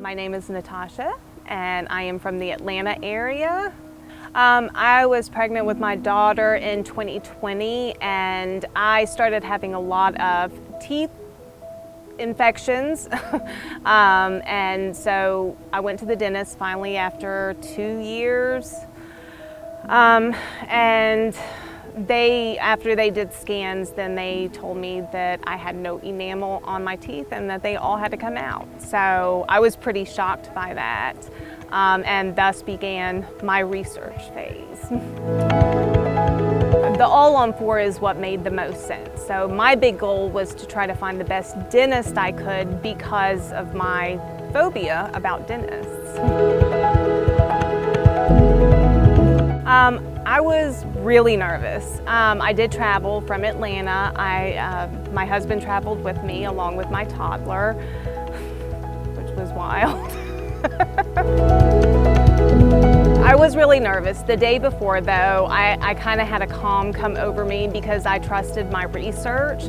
My name is Natasha, and I am from the Atlanta area. I was pregnant with my daughter in 2020, and I started having a lot of teeth infections. And so I went to the dentist finally after 2 years. And after they did scans, then they told me that I had no enamel on my teeth and that they all had to come out. So I was pretty shocked by that, and thus began my research phase. The all-on-4 is what made the most sense. So my big goal was to try to find the best dentist I could because of my phobia about dentists. I was really nervous. I did travel from Atlanta. My husband traveled with me along with my toddler, which was wild. I was really nervous. The day before, though, I kind of had a calm come over me because I trusted my research.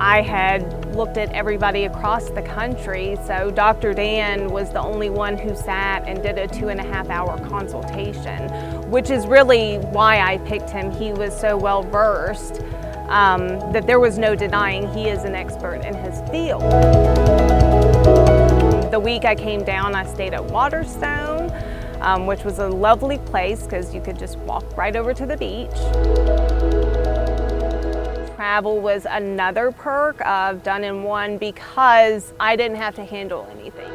I had looked at everybody across the country, so Dr. Dan was the only one who sat and did a 2.5-hour consultation, which is really why I picked him. He was so well versed that there was no denying he is an expert in his field. The week I came down, I stayed at Waterstone, which was a lovely place because you could just walk right over to the beach. Travel was another perk of done-in-one because I didn't have to handle anything.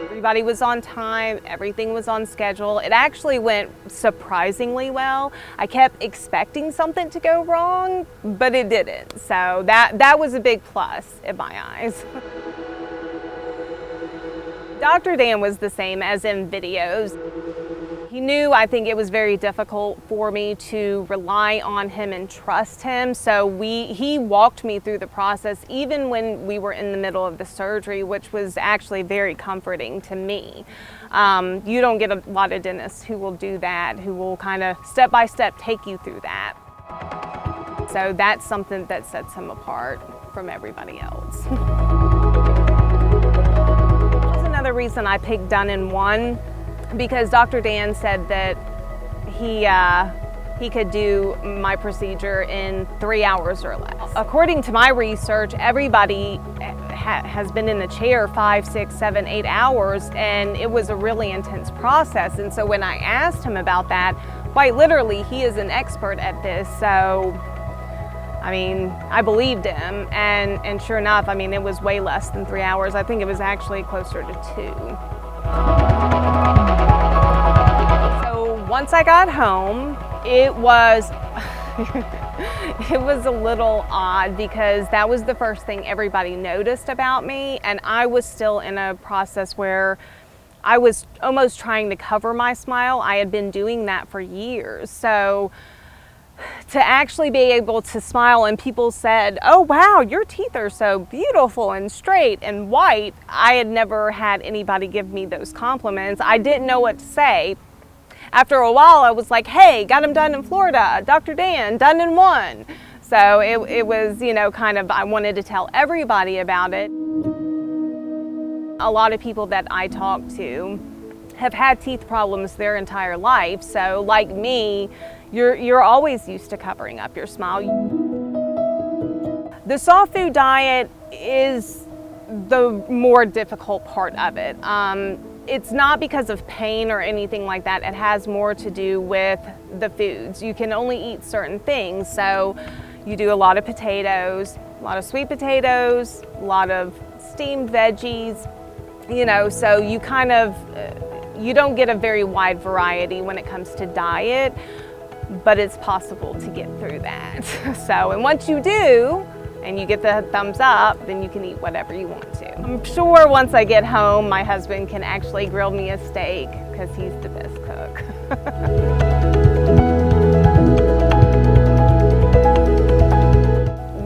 Everybody was on time, everything was on schedule. It actually went surprisingly well. I kept expecting something to go wrong, but it didn't. So that was a big plus in my eyes. Dr. Dan was the same as in videos. He knew, I think, it was very difficult for me to rely on him and trust him, so he walked me through the process even when we were in the middle of the surgery, which was actually very comforting to me. You don't get a lot of dentists who will do that, who will kind of step by step take you through that. So that's something that sets him apart from everybody else. Another reason I picked done-in-one, because Dr. Dan said that he could do my procedure in 3 hours or less. According to my research, everybody has been in the chair 5, 6, 7, 8 hours, and it was a really intense process. And so when I asked him about that, quite literally, he is an expert at this. So, I mean, I believed him, and sure enough, I mean, it was way less than 3 hours. I think it was actually closer to 2. So once I got home, it was it was a little odd because that was the first thing everybody noticed about me, and I was still in a process where I was almost trying to cover my smile. I had been doing that for years. So to actually be able to smile and people said, "Oh wow, your teeth are so beautiful and straight and white." I had never had anybody give me those compliments. I didn't know what to say. After a while, I was like, "Hey, got them done in Florida. Dr. Dan, done-in-one." So it was, you know, kind of, I wanted to tell everybody about it. A lot of people that I talk to have had teeth problems their entire life. So like me, you're always used to covering up your smile. The soft food diet is the more difficult part of it. It's not because of pain or anything like that. It has more to do with the foods. You can only eat certain things. So you do a lot of potatoes, a lot of sweet potatoes, a lot of steamed veggies, you know, so you kind of, you don't get a very wide variety when it comes to diet, but it's possible to get through that. So, and once you do, and you get the thumbs up, then you can eat whatever you want to. I'm sure once I get home, my husband can actually grill me a steak because he's the best cook.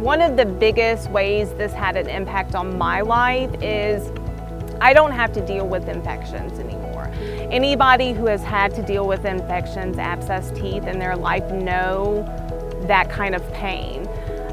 One of the biggest ways this had an impact on my life is I don't have to deal with infections anymore. Anybody who has had to deal with infections, abscessed teeth in their life know that kind of pain.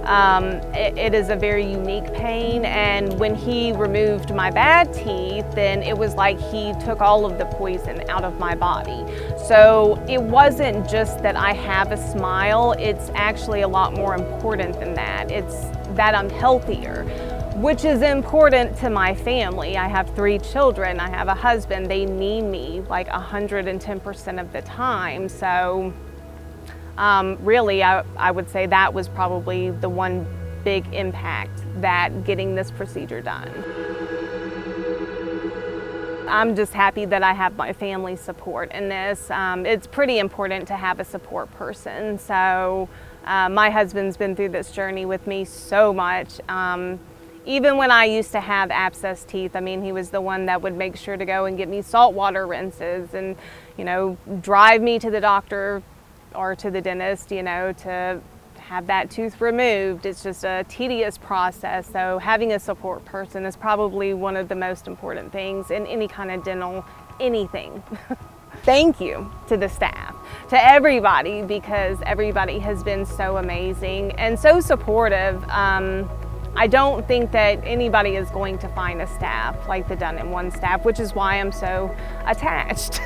It is a very unique pain, and when he removed my bad teeth, then it was like he took all of the poison out of my body. So it wasn't just that I have a smile, it's actually a lot more important than that. It's that I'm healthier, which is important to my family. I have 3 children, I have a husband, they need me like 110% of the time. So really, I would say that was probably the one big impact, that getting this procedure done. I'm just happy that I have my family support in this. It's pretty important to have a support person. So my husband's been through this journey with me so much. Even when I used to have abscess teeth, I mean, he was the one that would make sure to go and get me saltwater rinses and, you know, drive me to the doctor or to the dentist, you know, to have that tooth removed. It's just a tedious process. So having a support person is probably one of the most important things in any kind of dental anything. Thank you to the staff, to everybody, because everybody has been so amazing and so supportive. I don't think that anybody is going to find a staff like the Done in One staff, which is why I'm so attached.